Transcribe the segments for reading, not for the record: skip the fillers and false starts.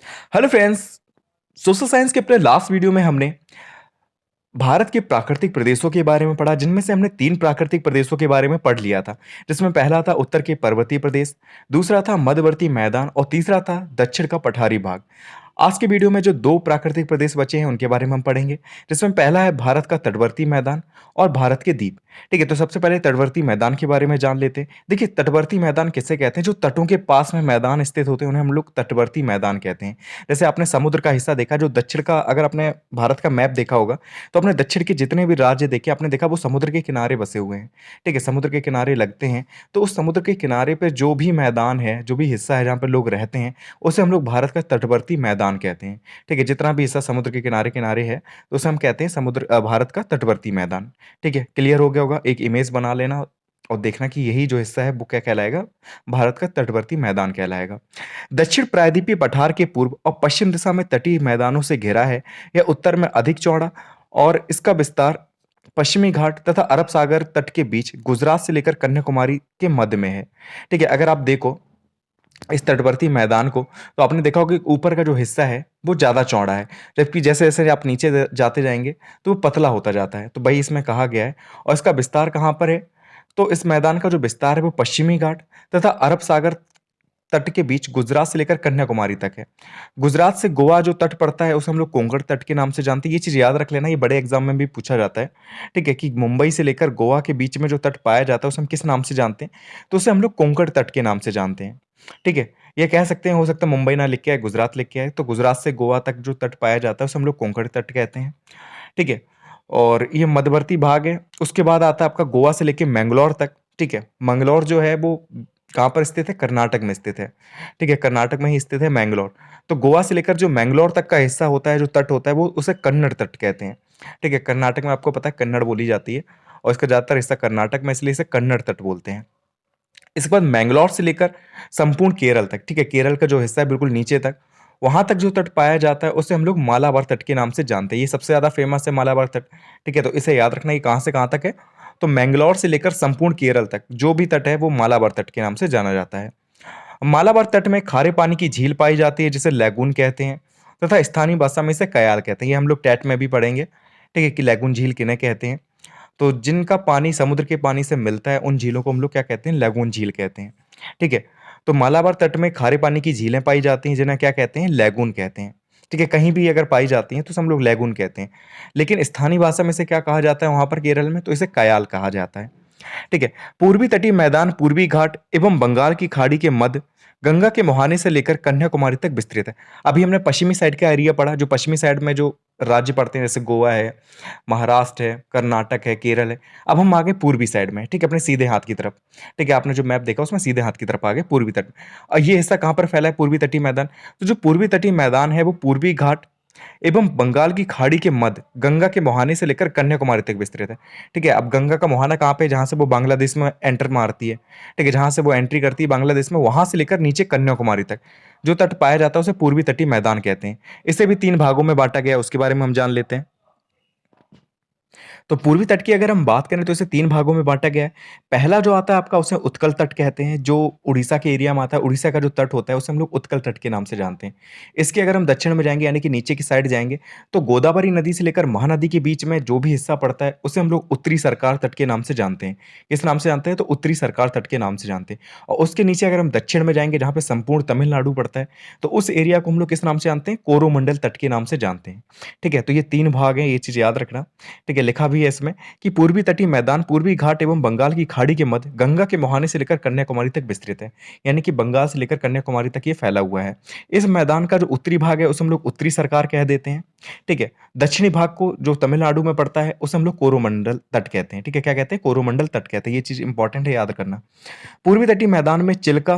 Hello friends. Social science के अपने last video में हमने भारत के प्राकृतिक प्रदेशों के बारे में पढ़ा, जिनमें से हमने तीन प्राकृतिक प्रदेशों के बारे में पढ़ लिया था। जिसमें पहला था उत्तर के पर्वतीय प्रदेश, दूसरा था मध्यवर्ती मैदान और तीसरा था दक्षिण का पठारी भाग। आज के वीडियो में जो दो प्राकृतिक प्रदेश बचे हैं उनके बारे में हम पढ़ेंगे, जिसमें पहला है भारत का तटवर्ती मैदान और भारत के द्वीप। ठीक है, तो सबसे पहले तटवर्ती मैदान के बारे में जान लेते हैं। देखिए, तटवर्ती मैदान किसे कहते हैं? जो तटों के पास में मैदान स्थित होते हैं उन्हें हम लोग तटवर्ती मैदान कहते हैं। जैसे आपने समुद्र का हिस्सा देखा, जो दक्षिण का, अगर आपने भारत का मैप देखा होगा तो अपने दक्षिण के जितने भी राज्य देखे आपने देखा वो समुद्र के किनारे बसे हुए हैं। ठीक है, समुद्र के किनारे लगते हैं। तो उस समुद्र के किनारे पे जो भी मैदान है, जो भी हिस्सा है जहाँ पे लोग रहते हैं, उसे हम लोग भारत का तटवर्ती मैदान कहते हैं। ठीक है, जितना भी हिस्सा समुद्र के किनारे किनारे है तो उसे हम कहते हैं भारत का तटवर्ती मैदान। ठीक है, क्लियर हो गया होगा। एक इमेज बना लेना और देखना कि यही जो हिस्सा है वो क्या कहलाएगा, भारत का तटवर्ती मैदान कहलाएगा। दक्षिण प्रायद्वीपीय पठार के पूर्व और पश्चिम दिशा में तटीय मैदानों से घिरा है। यह उत्तर में अधिक चौड़ा और इसका विस्तार पश्चिमी घाट तथा अरब सागर तट के बीच गुजरात से लेकर कन्याकुमारी के मध्य में है। ठीक है, अगर आप देखो इस तटवर्ती मैदान को तो आपने देखा होगा कि ऊपर का जो हिस्सा है वो ज़्यादा चौड़ा है, जबकि जैसे जैसे आप नीचे जाते जाएंगे तो वो पतला होता जाता है। तो वही इसमें कहा गया है। और इसका विस्तार कहाँ पर है? तो इस मैदान का जो विस्तार है वो पश्चिमी घाट तथा अरब सागर तट के बीच गुजरात से लेकर कन्याकुमारी तक है। गुजरात से गोवा जो तट पड़ता है उसे हम लोग कोंकण तट के नाम से जानते हैं। ये चीज़ याद रख लेना, ये बड़े एग्जाम में भी पूछा जाता है। ठीक है, कि मुंबई से लेकर गोवा के बीच में जो तट पाया जाता है उसे हम किस नाम से जानते हैं? तो उसे हम लोग कोंकण तट के नाम से जानते हैं। ठीक है, ये कह सकते हैं, हो सकता है मुंबई ना लिख के आए, गुजरात लिख के आए, तो गुजरात से गोवा तक जो तट पाया जाता है उसे हम लोग कोंकण तट कहते हैं। ठीक है, और ये मध्यवर्ती भाग है। उसके बाद आता है आपका गोवा से लेके मैंगलोर तक। ठीक है, मंगलौर जो है वो कहाँ पर स्थित है? कर्नाटक में स्थित है। ठीक है, कर्नाटक में ही स्थित है मैंगलोर। तो गोवा से लेकर जो मैंगलोर तक का हिस्सा होता है, जो तट होता है, वो उसे कन्नड़ तट कहते हैं। ठीक है, कर्नाटक में आपको पता है कन्नड़ बोली जाती है और इसका ज़्यादातर हिस्सा कर्नाटक में, इसलिए इसे कन्नड़ तट बोलते हैं। इसके बाद मैंगलोर से लेकर संपूर्ण केरल तक। ठीक है, केरल का जो हिस्सा है बिल्कुल नीचे तक, वहां तक जो तट पाया जाता है उसे हम लोग मालाबार तट के नाम से जानते हैं। ये सबसे ज्यादा फेमस है मालाबार तट। ठीक है, तो इसे याद रखना, ये कहाँ से कहाँ तक है? तो मैंगलोर से लेकर संपूर्ण केरल तक जो भी तट है वो मालाबार तट के नाम से जाना जाता है। मालाबार तट में खारे पानी की झील पाई जाती है जिसे लैगून कहते हैं, तथा स्थानीय भाषा में इसे कयाल कहते हैं। ये हम लोग टेट में भी पढ़ेंगे। ठीक है, कि लैगून झील किन्हें कहते हैं। तो जिनका पानी समुद्र के पानी से मिलता है उन झीलों को हम लोग क्या कहते हैं? लैगून झील कहते हैं। ठीक है, तो मालाबार तट में खारे पानी की झीलें पाई जाती हैं जिन्हें क्या कहते हैं? लैगून कहते हैं। ठीक है, कहीं भी अगर पाई जाती हैं तो हम लोग लैगून कहते हैं। लेकिन स्थानीय भाषा में इसे क्या कहा जाता है वहां पर केरल में? तो इसे कयाल कहा जाता है। ठीक है, पूर्वी तटीय मैदान पूर्वी घाट एवं बंगाल की खाड़ी के मध्य गंगा के मुहाने से लेकर कन्याकुमारी तक विस्तृत है। अभी हमने पश्चिमी साइड का एरिया पढ़ा, जो पश्चिमी साइड में जो राज्य पड़ते हैं, जैसे गोवा है, महाराष्ट्र है, कर्नाटक है, केरल है। अब हम आगे पूर्वी साइड में, ठीक है, अपने सीधे हाथ की तरफ। ठीक है, आपने जो मैप देखा उसमें सीधे हाथ की तरफ आ गए पूर्वी तट। और ये हिस्सा कहाँ पर फैला है? पूर्वी तटीय मैदान। तो जो पूर्वी तटीय मैदान है वो पूर्वी घाट एवं बंगाल की खाड़ी के मध्य गंगा के मुहाने से लेकर कन्याकुमारी तक विस्तृत है। ठीक है, अब गंगा का मुहाना कहाँ पे? जहां से वो बांग्लादेश में एंटर मारती है। ठीक है, जहां से वो एंट्री करती है बांग्लादेश में, वहां से लेकर नीचे कन्याकुमारी तक जो तट पाया जाता है उसे पूर्वी तटीय मैदान कहते हैं। इसे भी तीन भागों में बांटा गया है, उसके बारे में हम जान लेते हैं। तो पूर्वी तट की अगर हम बात करें तो इसे तीन भागों में बांटा गया है। पहला जो आता है आपका उसे उत्कल तट कहते हैं, जो उड़ीसा के एरिया में आता है। उड़ीसा का जो तट होता है उसे हम लोग उत्कल तट के नाम से जानते हैं। इसके अगर हम दक्षिण में जाएंगे, यानी कि नीचे की साइड जाएंगे, तो गोदावरी नदी से लेकर महानदी के बीच में जो भी हिस्सा पड़ता है उसे हम लोग उत्तरी सरकार तट के नाम से जानते हैं। किस नाम से जानते हैं? तो उत्तरी सरकार तट के नाम से जानते हैं। और उसके नीचे अगर हम दक्षिण में जाएंगे, जहाँ पे संपूर्ण तमिलनाडु पड़ता है, तो उस एरिया को हम लोग किस नाम से जानते हैं? कोरोमंडल तट के नाम से जानते हैं। ठीक है, तो ये तीन भाग हैं, ये चीज याद रखना। ठीक है, लिखा भी है इसमें कि पूर्वी तटीय मैदान पूर्वी घाट एवं बंगाल की खाड़ी के मध्य गंगा के मुहाने से लेकर कन्याकुमारी तक विस्तृत है। यानी कि बंगाल से लेकर कन्याकुमारी तक ये फैला हुआ है। इस मैदान का जो उत्तरी भाग है उसे हम लोग उत्तरी सरकार कह देते हैं। ठीक है, दक्षिणी भाग को जो तमिलनाडु में पड़ता है उसे हम लोग कोरोमंडल तट कहते हैं। ठीक है, क्या कहते हैं? कोरोमंडल तट कहते हैं। ये चीज इंपॉर्टेंट है, याद करना। पूर्वी तटीय मैदान में चिल्का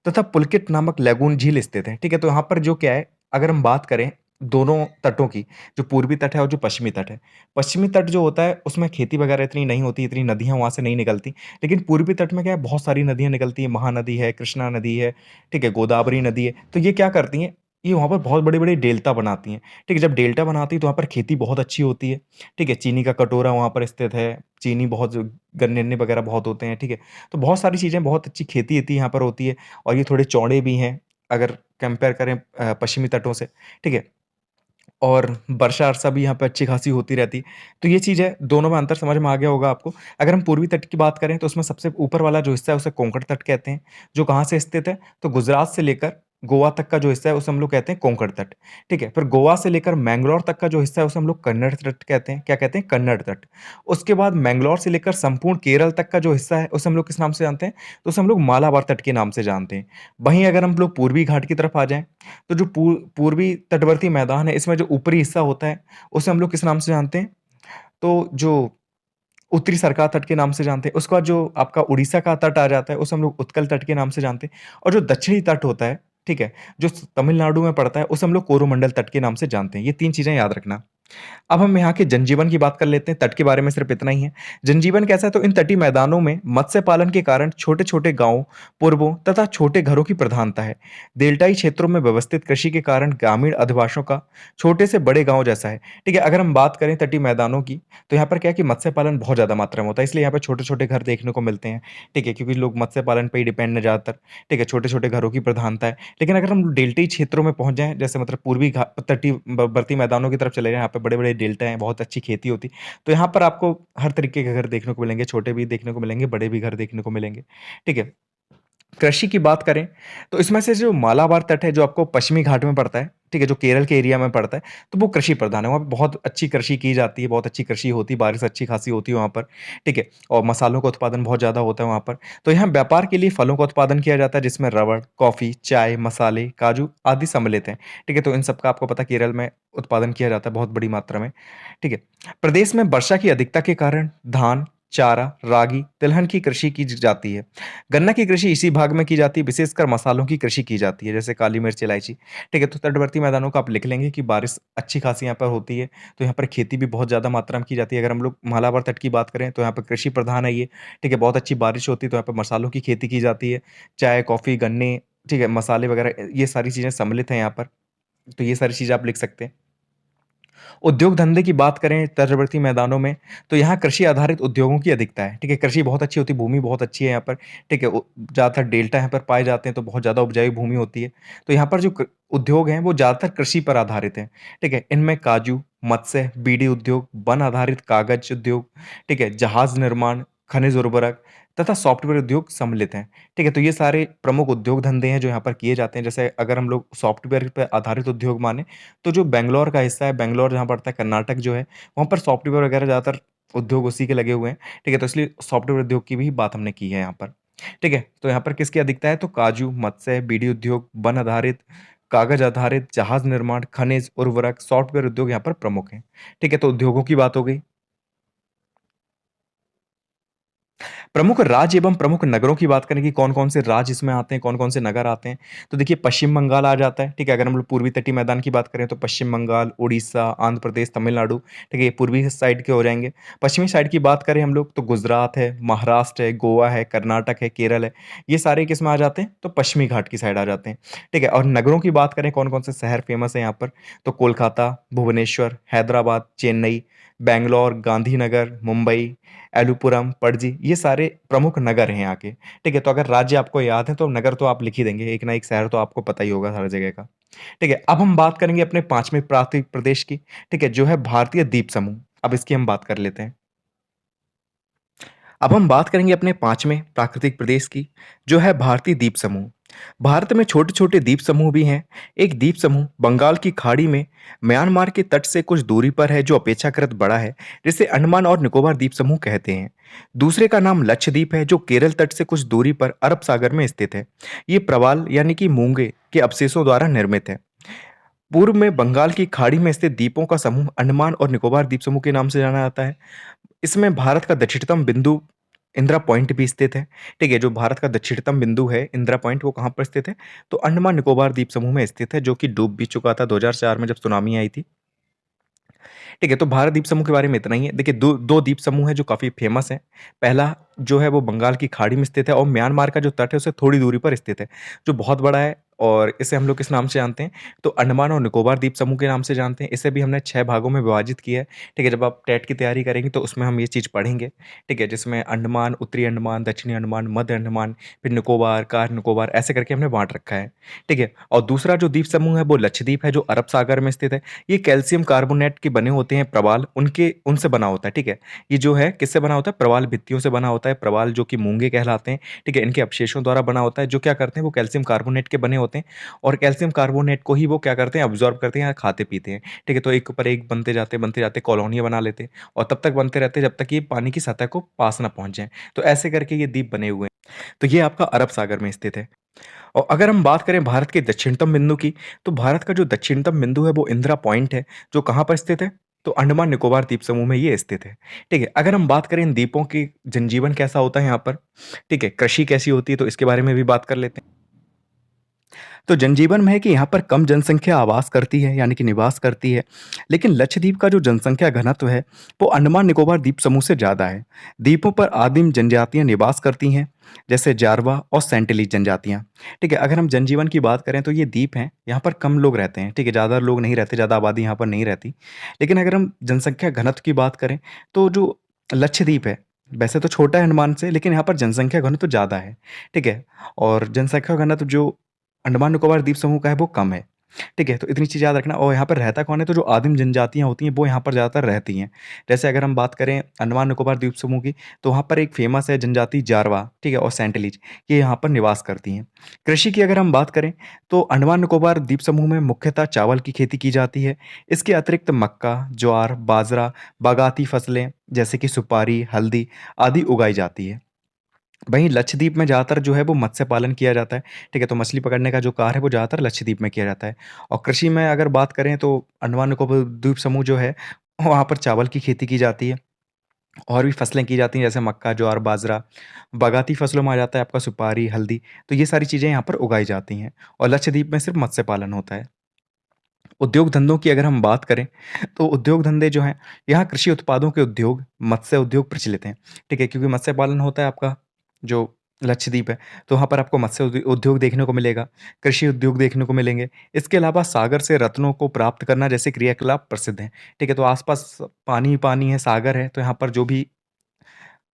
तथा पुलकित नामक लैगून झील स्थित है। ठीक है, तो यहाँ पर जो क्या है, अगर हम बात करें दोनों तटों की, जो पूर्वी तट है और जो पश्चिमी तट है, पश्चिमी तट जो होता है उसमें खेती वगैरह इतनी नहीं होती, इतनी नदियां वहां से नहीं निकलती। लेकिन पूर्वी तट में क्या है, बहुत सारी नदियां निकलती है। महानदी है, कृष्णा नदी है, ठीक है, गोदावरी नदी है। तो ये क्या करती हैं, ये वहाँ पर बहुत बड़े बड़े डेल्टा बनाती हैं। ठीक है, जब डेल्टा बनाती है तो वहाँ पर खेती बहुत अच्छी होती है। ठीक है, चीनी का कटोरा वहाँ पर स्थित है। चीनी बहुत, गन्ने वगैरह बहुत होते हैं। ठीक है, तो बहुत सारी चीज़ें, बहुत अच्छी खेती यहाँ पर होती है। और ये थोड़े चौड़े भी हैं। अगर कंपेयर करें पश्चिमी तटों से, ठीक है? और वर्षा-वर्षा भी यहाँ पे अच्छी खासी होती रहती। तो ये चीज़ है, दोनों में अंतर समझ में आ गया होगा आपको। अगर हम पूर्वी तट की बात करें तो उसमें सबसे ऊपर वाला जो हिस्सा है उसे कोंकण तट कहते हैं, जो कहाँ से स्थित है? तो गुजरात से लेकर गोवा तक का जो हिस्सा है उसे हम लोग कहते हैं कोंकण तट, ठीक है? फिर गोवा से लेकर मैंगलोर तक का जो हिस्सा है उसे हम लोग कन्नड़ तट कहते हैं। क्या कहते हैं? कन्नड़ तट। उसके बाद मैंगलोर से लेकर संपूर्ण केरल तक का जो हिस्सा है उसे हम लोग किस नाम से जानते हैं? तो उसे हम लोग मालाबार तट के नाम से जानते हैं। वहीं अगर हम लोग पूर्वी घाट की तरफ आ जाएँ तो जो पूर्वी तटवर्ती मैदान है, इसमें जो ऊपरी हिस्सा होता है, उसे हम लोग किस नाम से जानते हैं? तो जो उत्तरी सरका तट के नाम से जानते हैं। उसके बाद जो आपका उड़ीसा का तट आ जाता है, उसे हम लोग उत्कल तट के नाम से जानते हैं। और जो दक्षिणी तट होता है, ठीक है? जो तमिलनाडु में पड़ता है, उसे हम लोग कोरोमंडल तट के नाम से जानते हैं। ये 3 चीज़ें याद रखना। अब हम यहाँ के जनजीवन की बात कर लेते हैं, तट के बारे में सिर्फ़ इतना ही है। जनजीवन कैसा है? तो इन तटीय मैदानों में मत्स्य पालन के कारण छोटे-छोटे गाँवों, पूर्वों तथा छोटे घरों की प्रधानता है। डेल्टाई क्षेत्रों में व्यवस्थित कृषि के कारण ग्रामीण अधिवासियों का छोटे से बड़े गाँव जैसा है। ठीक है, अगर हम बात करें तटीय मैदानों की, तो यहाँ पर क्या है कि मत्स्य पालन बहुत ज़्यादा मात्रा में होता है, इसलिए यहाँ पे छोटे-छोटे घर देखने को मिलते हैं। ठीक है, क्योंकि लोग मत्स्य पालन पे ही डिपेंड है ज़्यादातर। ठीक है, छोटे-छोटे घरों की प्रधानता है। लेकिन अगर हम डेल्टाई क्षेत्रों में पहुँच जाएँ, जैसे मतलब पूर्वी तटीय वर्ती मैदानों की तरफ चले जाएँ, यहाँ पे बड़े-बड़े डेल्टा हैं, बहुत अच्छी खेती होती है। तो यहाँ पर आपको हर तरीके के घर देखने को मिलेंगे, छोटे भी देखने को मिलेंगे, बड़े भी घर देखने को मिलेंगे। ठीक है? कृषि की बात करें, तो इसमें से जो मालाबार तट है, जो आपको पश्चिमी घाट में पड़ता है, ठीक है? जो केरल के एरिया में पड़ता है, तो वो कृषि प्रधान है, वहाँ पे बहुत अच्छी कृषि की जाती है, बहुत अच्छी कृषि होती है, बारिश अच्छी खासी होती है वहाँ पर, ठीक है? और मसालों का उत्पादन बहुत ज़्यादा होता है वहाँ पर। तो यहाँ व्यापार के लिए फलों का उत्पादन किया जाता है, जिसमें रबड़, कॉफ़ी, चाय, मसाले, काजू आदि सम्मिलित हैं, ठीक है? तो इन सब का आपको पता है केरल में उत्पादन किया जाता है बहुत बड़ी मात्रा में, ठीक है? प्रदेश में वर्षा की अधिकता के कारण धान, चारा, रागी, तिलहन की कृषि की जाती है। गन्ना की कृषि इसी भाग में की जाती है, विशेषकर मसालों की कृषि की जाती है, जैसे काली मिर्च, इलायची। ठीक है, तो तटवर्ती मैदानों को आप लिख लेंगे कि बारिश अच्छी खासी यहाँ पर होती है, तो यहाँ पर खेती भी बहुत ज़्यादा मात्रा में की जाती है। अगर हम लोग मालाबार तट की बात करें, तो यहाँ पर कृषि प्रधान है ये, ठीक है, बहुत अच्छी बारिश होती है, तो यहाँ पर मसालों की खेती की जाती है। चाय, कॉफ़ी, गन्ने, ठीक है, मसाले वगैरह ये सारी चीज़ें सम्मिलित हैं यहाँ पर, तो ये सारी चीज़ें आप लिख सकते हैं। उद्योग धंधे की बात करें तटवर्ती मैदानों में, तो यहाँ कृषि आधारित उद्योगों की अधिकता है, ठीक है? कृषि बहुत अच्छी होती है, भूमि बहुत अच्छी है यहाँ पर, ठीक है? ज़्यादातर डेल्टा यहाँ पर पाए जाते हैं, तो बहुत ज़्यादा उपजाऊ भूमि होती है। तो यहाँ पर जो उद्योग हैं, वो ज़्यादातर कृषि पर आधारित हैं, ठीक है? इनमें काजू, मत्स्य, बीड़ी उद्योग, वन आधारित कागज़ उद्योग, ठीक है? जहाज़ निर्माण, खनिज उर्वरक तथा सॉफ्टवेयर उद्योग सम्मिलित हैं, ठीक है? तो ये सारे प्रमुख उद्योग धंधे हैं, जो यहाँ पर किए जाते हैं। जैसे अगर हम लोग सॉफ्टवेयर पे आधारित उद्योग माने, तो जो बैंगलोर का हिस्सा है, बैंगलोर जहाँ पड़ता है, कर्नाटक जो है, वहाँ पर सॉफ्टवेयर वगैरह ज़्यादातर उद्योग उसी के लगे हुए हैं, ठीक है? तो इसलिए सॉफ्टवेयर उद्योग की भी बात हमने की है यहाँ पर, ठीक है? तो यहाँ पर किसकी अधिकता है? तो काजू, मत्स्य, बीड़ी उद्योग, वन आधारित, कागज़ आधारित, जहाज़ निर्माण, खनिज, उर्वरक, सॉफ्टवेयर उद्योग यहाँ पर प्रमुख हैं, ठीक है? तो उद्योगों की बात हो गई। प्रमुख राज्य एवं प्रमुख नगरों की बात करें कि कौन-कौन से राज्य इसमें आते हैं, कौन-कौन से नगर आते हैं। तो देखिए पश्चिम बंगाल आ जाता है, ठीक है? अगर हम लोग पूर्वी तटीय मैदान की बात करें तो पश्चिम बंगाल, उड़ीसा, आंध्र प्रदेश, तमिलनाडु, ठीक है? ये पूर्वी साइड के हो जाएँगे। पश्चिमी साइड की बात करें हम लोग तो गुजरात है, महाराष्ट्र है, गोवा है, कर्नाटक है, केरल है। ये सारे किसमें आ जाते हैं? तो पश्चिमी घाट की साइड आ जाते हैं, ठीक है? और नगरों की बात करें कौन-कौन से शहर फेमस है यहाँ पर, तो कोलकाता, भुवनेश्वर, हैदराबाद, चेन्नई, बैंगलोर, गांधीनगर, मुंबई, एलुपुरम, पणजी ये सारे प्रमुख नगर हैं यहाँ के, ठीक है? तो अगर राज्य आपको याद है तो नगर तो आप लिख ही देंगे, एक ना एक शहर तो आपको पता ही होगा हर जगह का, ठीक है? अब हम बात करेंगे अपने 5वें प्रांतीय प्रदेश की, ठीक है? जो है भारतीय द्वीप समूह। अब इसकी हम बात कर लेते हैं। अब हम बात करेंगे अपने 5वें प्राकृतिक प्रदेश की, जो है भारतीय द्वीप समूह। भारत में छोटे-छोटे द्वीप समूह भी हैं। एक द्वीप समूह बंगाल की खाड़ी में म्यांमार के तट से कुछ दूरी पर है, जो अपेक्षाकृत बड़ा है, जिसे अंडमान और निकोबार द्वीप समूह कहते हैं। दूसरे का नाम लक्षद्वीप है, जो केरल तट से कुछ दूरी पर अरब सागर में स्थित है। ये प्रवाल यानी कि मूंगे के अवशेषों द्वारा निर्मित है। पूर्व में बंगाल की खाड़ी में स्थित द्वीपों का समूह अंडमान और निकोबार द्वीप समूह के नाम से जाना जाता है। इसमें भारत का दक्षिणतम बिंदु इंदिरा पॉइंट भी स्थित है, ठीक है? जो भारत का दक्षिणतम बिंदु है इंदिरा पॉइंट वो कहाँ पर स्थित है? तो अंडमान निकोबार द्वीप समूह में स्थित है, जो कि डूब भी चुका था 2004 में जब सुनामी आई थी। ठीक है, तो भारत द्वीप समूह के बारे में इतना ही है। देखिए 2 द्वीप समूह हैं जो काफ़ी फ़ेमस हैं। पहला जो है वो बंगाल की खाड़ी में स्थित है और म्यांमार का जो तट है उससे थोड़ी दूरी पर स्थित है, जो बहुत बड़ा है और इसे हम लोग किस नाम से जानते हैं? तो अंडमान और निकोबार द्वीप समूह के नाम से जानते हैं। इसे भी हमने 6 भागों में विभाजित किया है, ठीक है? जब आप टेट की तैयारी करेंगे तो उसमें हम ये चीज़ पढ़ेंगे, ठीक है? जिसमें अंडमान, उत्तरी अंडमान, दक्षिणी अंडमान, मध्य अंडमान, फिर निकोबार, कार निकोबार ऐसे करके हमने बाँट रखा है, ठीक है? और दूसरा जो द्वीप समूह है वो लक्षद्वीप है जो अरब सागर में स्थित है। ये कैल्शियम कार्बोनेट के बने होते हैं प्रवाल, उनके उनसे बना होता है, ठीक है? ये जो है किससे बना होता है? प्रवाल भित्तियों से बना होता है। प्रवाल जो कि मूंगे कहलाते हैं, ठीक है? इनके अवशेषों द्वारा बना होता है, जो क्या करते हैं वो कैल्शियम कार्बोनेट के बने होते हैं और कैल्शियम कार्बोनेट को ही वो क्या करते हैं अब्ज़ॉर्ब करते हैं या खाते-पीते हैं, ठीक है? तो एक ऊपर एक बनते जाते कॉलोनियाँ बना लेते हैं और तब तक बनते रहते हैं जब तक ये पानी की सतह को पास ना पहुँच जाएँ। तो ऐसे करके ये द्वीप बने हुए हैं। तो ये आपका अरब सागर में स्थित है। और अगर हम बात करें भारत के दक्षिणतम बिंदु की, तो भारत का जो दक्षिणतम बिंदु है वो इंदिरा पॉइंट है, जो कहाँ पर स्थित है? तो अंडमान निकोबार द्वीप समूह में ये स्थित है, ठीक है? अगर हम बात करें इन द्वीपों की जनजीवन कैसा होता है यहाँ पर, ठीक है? कृषि कैसी होती है तो इसके बारे में भी बात कर लेते हैं। तो जनजीवन में है कि यहाँ पर कम जनसंख्या आवास करती है यानी कि निवास करती है, लेकिन लक्षद्वीप का जो जनसंख्या घनत्व है, वो अंडमान निकोबार द्वीप समूह से ज़्यादा है। द्वीपों पर आदिम जनजातियाँ निवास करती हैं, जैसे जारवा और सेंटिलीज जनजातियाँ। ठीक है, अगर हम जनजीवन की बात करें तो ये द्वीप हैं, यहाँ पर कम लोग रहते हैं, ठीक है, ज़्यादा लोग नहीं रहते, ज़्यादा आबादी यहाँ पर नहीं रहती। लेकिन अगर हम जनसंख्या घनत्व की बात करें, तो जो लक्षद्वीप है, वैसे तो छोटा है अंडमान से, लेकिन यहाँ पर जनसंख्या घनत्व ज़्यादा है, ठीक है? और जनसंख्या घनत्व जो अंडमान निकोबार द्वीप समूह का है वो कम है। ठीक है? तो इतनी चीज़ याद रखना और यहाँ पर रहता कौन है तो जो आदिम जनजातियाँ होती हैं वो यहाँ पर ज़्यादातर रहती हैं। जैसे अगर हम बात करें अंडमान निकोबार द्वीप समूह की तो वहाँ पर एक फ़ेमस है जनजाति जारवा, ठीक है? और सेंटिलीज ये यहाँ पर निवास करती हैं। कृषि की अगर हम बात करें तो अंडमान निकोबार द्वीप समूह में मुख्यतः चावल की खेती की जाती है। इसके अतिरिक्त मक्का, ज्वार, बाजरा, बागाती फसलें जैसे कि सुपारी, हल्दी आदि उगाई जाती है। वहीं लक्षद्वीप में ज़्यादातर जो है वो मत्स्य पालन किया जाता है, ठीक है? तो मछली पकड़ने का जो कार्य है वो ज़्यादातर लक्षद्वीप में किया जाता है। और कृषि में अगर बात करें तो अंडमान निकोबार द्वीप समूह जो है, वहाँ पर चावल की खेती की जाती है और भी फसलें की जाती हैं जैसे मक्का, ज्वार, बाजरा। बागाती फसलों में आ जाता है आपका सुपारी, हल्दी, तो ये सारी चीज़ें यहाँ पर उगाई जाती हैं और लक्षद्वीप में सिर्फ़ मत्स्य पालन होता है। उद्योग धंधों की अगर हम बात करें, तो उद्योग धंधे जो हैं, यहाँ कृषि उत्पादों के उद्योग, मत्स्य उद्योग प्रचलित हैं, ठीक है? क्योंकि मत्स्य पालन होता है आपका जो लक्षद्वीप है, तो वहाँ पर आपको मत्स्य उद्योग देखने को मिलेगा, कृषि उद्योग देखने को मिलेंगे। इसके अलावा सागर से रत्नों को प्राप्त करना जैसे क्रियाकलाप प्रसिद्ध हैं, ठीक है? तो आस-पास पानी ही पानी है, सागर है, तो यहाँ पर जो भी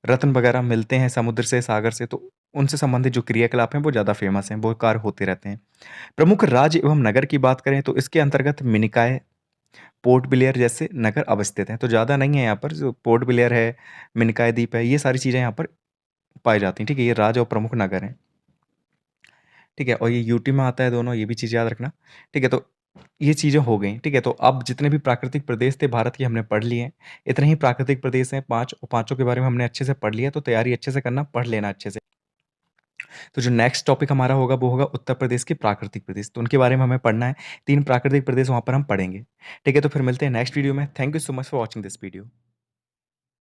रत्न वगैरह मिलते हैं समुद्र से, सागर से, तो उनसे संबंधित जो क्रियाकलाप हैं, वो ज़्यादा फ़ेमस हैं, वो कार्य होते रहते हैं। प्रमुख राज्य एवं नगर की बात करें तो इसके अंतर्गत मिनिकॉय, पोर्ट ब्लेयर जैसे नगर अवस्थित हैं। तो ज़्यादा नहीं है यहाँ पर जो पोर्ट ब्लेयर है, मिनिकॉय द्वीप है, ये सारी चीज़ें यहाँ पर पाई जाती हैं, ठीक है? ये राज्य और प्रमुख नगर हैं, ठीक है? और ये यूटी में आता है दोनों, ये भी चीज़ याद रखना, ठीक है? तो ये चीज़ें हो गईं, ठीक है? तो अब जितने भी प्राकृतिक प्रदेश थे भारत के हमने पढ़ लिए हैं। इतने ही प्राकृतिक प्रदेश हैं 5 और पाँचों के बारे में हमने अच्छे से पढ़ लिया, तो तैयारी अच्छे से करना, पढ़ लेना अच्छे से। तो जो नेक्स्ट टॉपिक हमारा होगा वो होगा उत्तर प्रदेश के प्राकृतिक प्रदेश, तो उनके बारे में हमें पढ़ना है। 3 प्राकृतिक प्रदेश वहाँ पर हम पढ़ेंगे, ठीक है? तो फिर मिलते हैं नेक्स्ट वीडियो में। Thank you so much for watching this video.